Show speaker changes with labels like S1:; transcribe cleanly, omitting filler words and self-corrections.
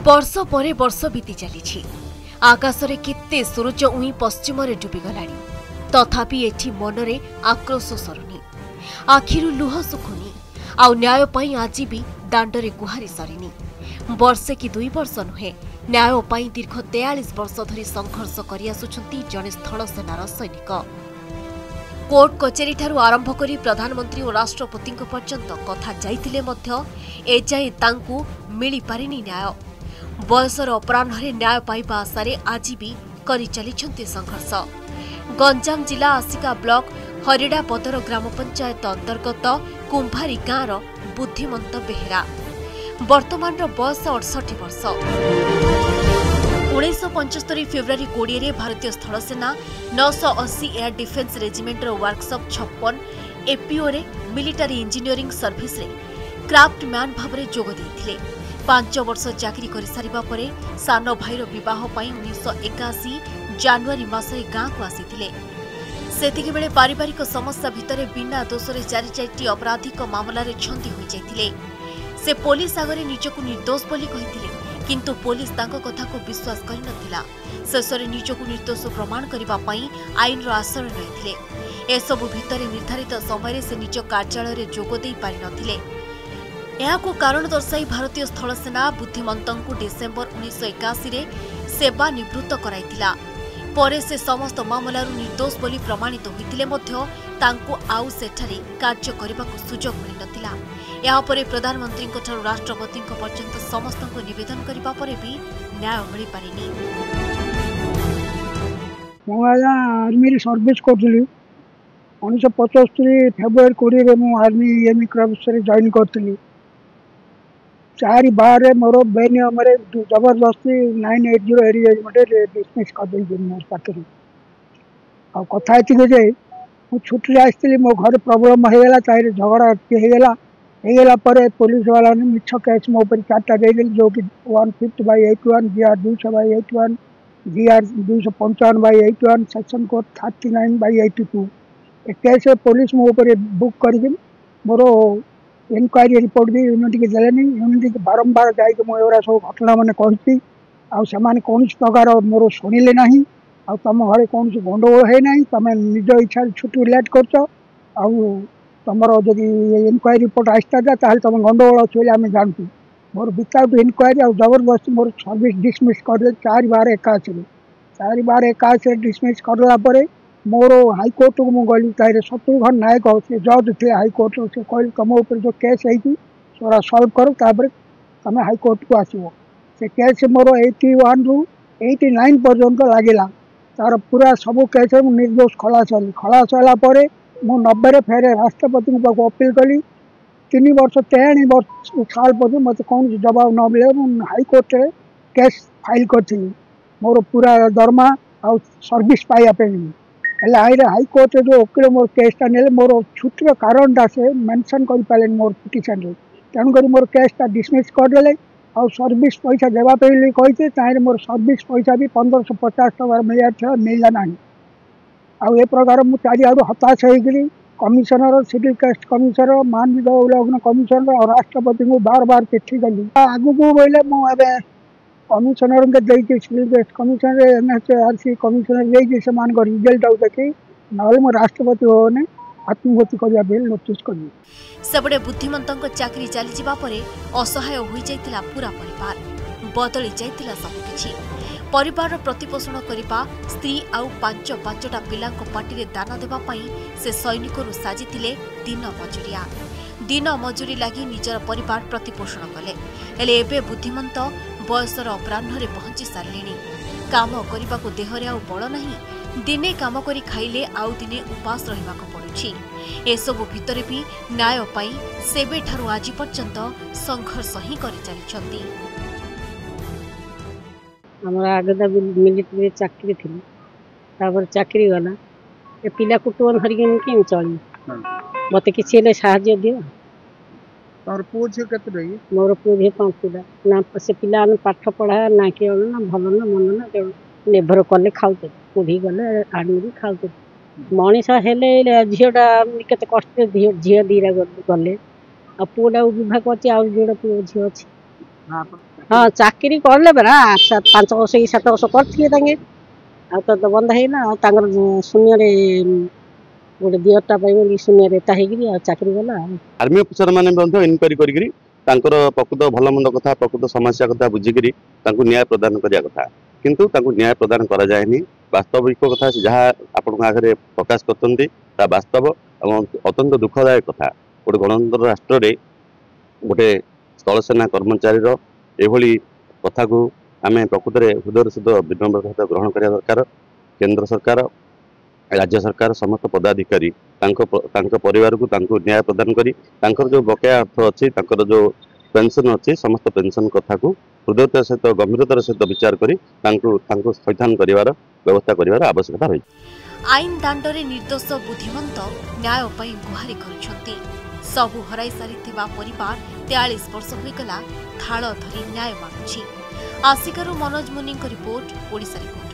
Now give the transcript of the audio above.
S1: वर्ष पर वर्ष बीती चली आकाशरे केते सूरज उई पश्चिम डुबीगलाणी तथापि एठी मनरे आक्रोश सरुनी आखिरु लुह सुखुनी आउ न्याय पाई आज भी दांडरे गुहारी सरिनी वर्षे कि 2 वर्ष नुहे न्याय पाई दीर्घ 43 वर्ष धरी संघर्ष करि आसुछंती जने स्थल सेनार सैनिक कोर्ट कचेरी ठारू आरंभ करी प्रधानमंत्री और राष्ट्रपति पर्यंत कथा जाइतिले मध्य एजाए तांकु मिली पारिनी न्याय बयसर अपराह्न न्याय पाइबा आशारे आज भी करि चलिछंती संघर्ष गंजाम जिला आसिका ब्लॉक हरिडापदर ग्राम पंचायत अंतर्गत कुंभारी गाँवर बुद्धिमंत बेहेरा वर्तमान बयस 68 वर्ष 1975 फेब्रुआरी 20 भारतीय स्थल सेना 980 एयर डिफेन्स रेजिमेंटर वर्कशॉप 56 एपीओ रे मिलिटारी इंजीनियरिंग सर्विस रे क्राफ्ट मैन भावरे जोग देइथिले 5 वर्ष चाकरी कर सारिबा परे सान भाईर विवाह पई 1981 जनवरी मासरे गाँ को आसीथिले सेतिके बेले पारिवारिक समस्या भितरे बिना दोषरे 4 आपराधिक मामला रे छंदी होई जाइथिले से पुलिस आगरे निजको निर्दोष बोली कहिथिले किंतु पुलिस तांको कथा को विश्वास करि नथिला शेषरे निजको निर्दोष प्रमाण करिबा पई आईन रो आश्रय नथिले एसबु भितरे निर्धारित समय से निज कार्यालय रे जोग देई पारि नथिले एहाको कारण दर्शाई भारतीय स्थल सेना बुद्धिमंतंकु डिसेंबर 1981 रे सेवा निवृत्त कराइतिला परे से समस्त मामलारू निर्दोष बोली प्रमाणित होइतिले मध्य तांको आउ सेठारे कार्य करिबाको सुजोग मिलि नथिला या परे प्रधानमंत्री ठारू राष्ट्रपति पर्यंत समस्त निवेदन करबा परे भी न्याय मिलि पारिनी
S2: आर्मी सर्विस करथली 1975 फेब्रुआरी 20 रे मु आर्मी एमी क्रॉप्स रे जॉइन करथली 4/12 मोर बेनियम रे जबरदस्ती 980 एरिया रेजिमेंट डिसमिस कर दे मोर पाखरी आ कथा एति जे मु छुट्टी आइसली मो घर प्रॉब्लम हो गेला तारे झगड़ा हो गेला पर पुलिस वाला ने मिछ केस मो पर 4टा दे देल जो कि 150/81 जीआर 200/81 जीआर 255/81 सेक्शन कोड 39/82 ए केस पुलिस मो पर बुक कर दिन मोर इनक्वारी रिपोर्ट भी यूनिटी के देलेनी यूनिटी के बारंबार जाई के मोरा सब घटना माने कहती आ समान कौन प्रकार मोर सुनिले नहीं आ तुम घरे कौन गंडगोल है नहीं तुम निज इच्छा छुट्टी लेट करछ आ तुमर जदि इनक्वारी रिपोर्ट आसता जा ताल तुम गंडगोल अच्छे आम जानतु मोर विदाउट इनक्वारी आ जबरदस्त मोर सर्विस डिसमिस कर 4/81 डिसमिस करला मोर हाईकोर्ट को मुझे गली तारे शत्रुघ्न नायक से जज थे हाईकोर्ट से कह तुम ऊपर जो केस है सल्व कर तुम हाईकोर्ट को आसो से केस मोर 81 रू 89 पर्यंत लगिला तार पूरा सब केस निर्दोष खलास होला मु 90 फेर राष्ट्रपति अपील कली 3 वर्ष 3 साल पर्यटन मत कौन जवाब न मिले हाईकोर्ट केस फाइल करी मोर पूरा दरमा आ सर्विस पाइबापी हाईकोर्ट जो वकील मोर केसटा ने मोर छुट्टी कारण से मेंशन कर पारे मोर पिटिशन तेणुक मोर केसटा डिसमिस करदे आ सर्विस पैसा देवाई कही तार मोर सर्विस पैसा भी 1550 टका मिलला ना आ प्रकार मुझे चारिआड़ हताश होगी कमिशनर सिविल केस्ट कमिशनर मानव उल्लंघन कमिशनर और राष्ट्रपति को बार बार चिट्ठी कली आगू बोले मुझे कमिशनर के सिविल केस्ट कमिशनर एनएचआरसी कमिशनर से रिजल्ट आउ देखी ना राष्ट्रपति भवन आत्महत्या करने नोटिस करी
S1: सेबड़े बुद्धिमंतक चाकरी चली जावा परे असहाय हो जाइतिला पूरा परिवार बदली जाइतिला सबकिछि परिवार प्रतिपोषण करिबा स्त्री आउ 5-5टा पिलांको पार्टी दान देबा पई से सैनिकरू साजिथिले दिन मजूरी लागि निजर परिवार प्रतिपोषण कले हेले एबे बुद्धिमंत बयसर अपराह्न पहुंची सारे काम करने को देहरे आउ बल नहीं दिने काम करी खाइले आउ दिने उपास रहिबा को पड़ुछि एसबु भितरे भी न्याय पाई सेबे ठारू आज पर्यंत संघर्ष ही करि चलिछंती
S3: हमरा आगदा मिलिट्री चाकरी थी तापर चाकरी गला ए पिला कुटुन हरिगन के चली मते किछि ले सहाय्य दियो
S4: और पुओ झियो केते रही
S3: मोर पुओ झियो 5 पिला ना से पिला ने पाठ पढ़ा ना के ना भल ना मन ना निर्भर कले खाउते पुढी गले आर्मी भी खाउते मनीष हेले झियोटा केते कष्ट झियो दीरा गले आ पुओडा विभाग अछि आ जोड़ा पुओ झियो अछि हाँ चाकरी करले बरा 5 वर्ष कि 7 वर्ष करथिए तो बंद है शून्य गोटे दिहटा पाई शून्य रेता हो चाकरी गला
S5: आर्मी अफिसर मैंने इनक्वारी करी प्रकृत भल मंद कथा प्रकृत समस्या कथा बुझिकी न्याय प्रदान करने कथा किंतु न्याय प्रदान करा जाए वास्तविक कथा जहाँ आपण आगे प्रकाश करते वास्तव और अत्यंत दुखदायक कथा गोटे गणतंत्र राष्ट्र रे गोटे स्थलसेना कर्मचारी एभली कथा को आम प्रकृत में हृदय सहित विनम्र सहित ग्रहण करने दरकार केंद्र सरकार राज्य सरकार समस्त पदाधिकारी परिवार को न्याय प्रदान करी जो बकाया अर्थ अच्छी जो पेंशन अच्छी समस्त पेंशन कथा को हृदयता सहित गंभीरतार सहित विचार करी सैथान कर व्यवस्था कर आवश्यकता रही।
S1: आईन दांडरे निर्दोष बुद्धिमंत न्याय पाई गुहारी करुछंती सबु हराई सारिथिबा परिवार 43 वर्ष होइगला थाळ धरी न्याय मागुछि। आसिकारू मनोज मुनि रिपोर्ट ओडिशा रिपोर्ट।